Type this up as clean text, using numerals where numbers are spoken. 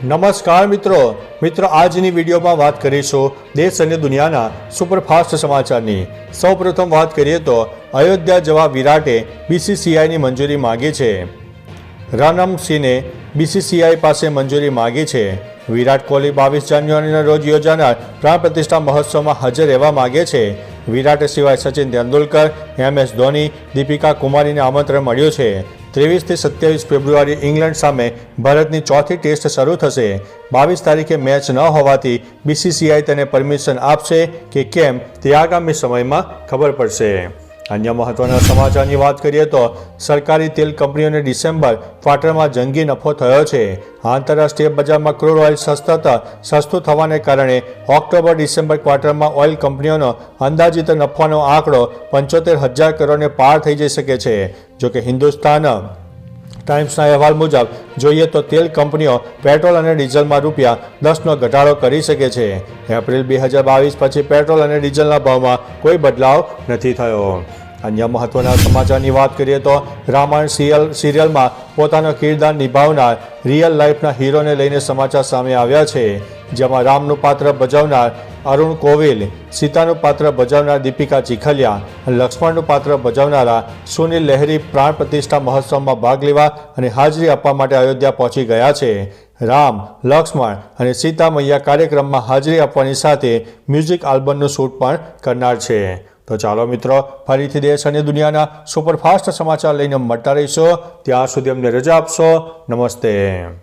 નમસ્કાર મિત્રો આજની વિડીયોમાં વાત કરીશું દેશ અને દુનિયાના સુપરફાસ્ટ સમાચારની। સૌપ્રથમ વાત કરીએ તો અયોધ્યા જવા વિરાટે બીસીસીઆઈની મંજૂરી માંગી છે। રનમ સિંહે બીસીસીઆઈ પાસે મંજૂરી માંગી છે। વિરાટ કોહલી 22 જાન્યુઆરીના રોજ યોજાનાર પ્રાણ પ્રતિષ્ઠા મહોત્સવમાં હાજર રહેવા માંગે છે। વિરાટ સિવાય સચિન તેંડુલકર, MS ધોની, દીપિકા કુમારીને આમંત્રણ મળ્યું છે। 23 થી 27 ફેબ્રુઆરી ઇંગ્લેન્ડ સામે ભારતની ચોથી ટેસ્ટ શરૂ થશે। 22 તારીખે મેચ ન હોવાથી બીસીસીઆઈ તેને પરમિશન આપશે કે કેમ તે આગામી સમયમાં ખબર પડશે। અન્ય મહત્વના સમાચારની વાત કરીએ તો સરકારી તેલ કંપનીઓને ડિસેમ્બર ક્વાર્ટરમાં જંગી નફો થયો છે। આંતરરાષ્ટ્રીય બજારમાં ક્રૂડ ઓઇલ સસ્તું થવાને કારણે ઓક્ટોબર-ડિસેમ્બર ક્વાર્ટરમાં ઓઇલ કંપનીઓનો અંદાજિત નફાનો આંકડો 75,000 કરોડને પાર થઈ જઈ શકે છે। જોકે હિન્દુસ્તાન ટાઈમ્સના અહેવાલ મુજબ જોઈએ તો તેલ કંપનીઓ પેટ્રોલ અને ડીઝલમાં ₹10નો ઘટાડો કરી શકે છે। એપ્રિલ 2022 પછી પેટ્રોલ અને ડીઝલના ભાવમાં કોઈ બદલાવ નથી થયો। અન્ય મહત્વના સમાચારની વાત કરીએ તો રામાયણ સિરિયલમાં પોતાનો કિરદાર નિભાવનાર રિયલ લાઈફના હીરોને લઈને સમાચાર સામે આવ્યા છે। જેમાં રામનું પાત્ર ભજવનાર અરુણ કોવિલ, સીતાનું પાત્ર ભજવનાર દીપિકા ચીખલિયા અને લક્ષ્મણનું પાત્ર ભજવનારા સુનિલ લહેરી પ્રાણ પ્રતિષ્ઠા મહોત્સવમાં ભાગ લેવા અને હાજરી આપવા માટે અયોધ્યા પહોંચી ગયા છે। રામ, લક્ષ્મણ અને સીતા મૈયા કાર્યક્રમમાં હાજરી આપવાની સાથે મ્યુઝિક આલ્બમનું શૂટ પણ કરનાર છે। તો ચાલો મિત્રો, ફરીથી દેશ અને દુનિયાના સુપરફાસ્ટ સમાચાર લઈને મળતા રહીશો। ત્યાં સુધી અમને રજા આપશો। નમસ્તે।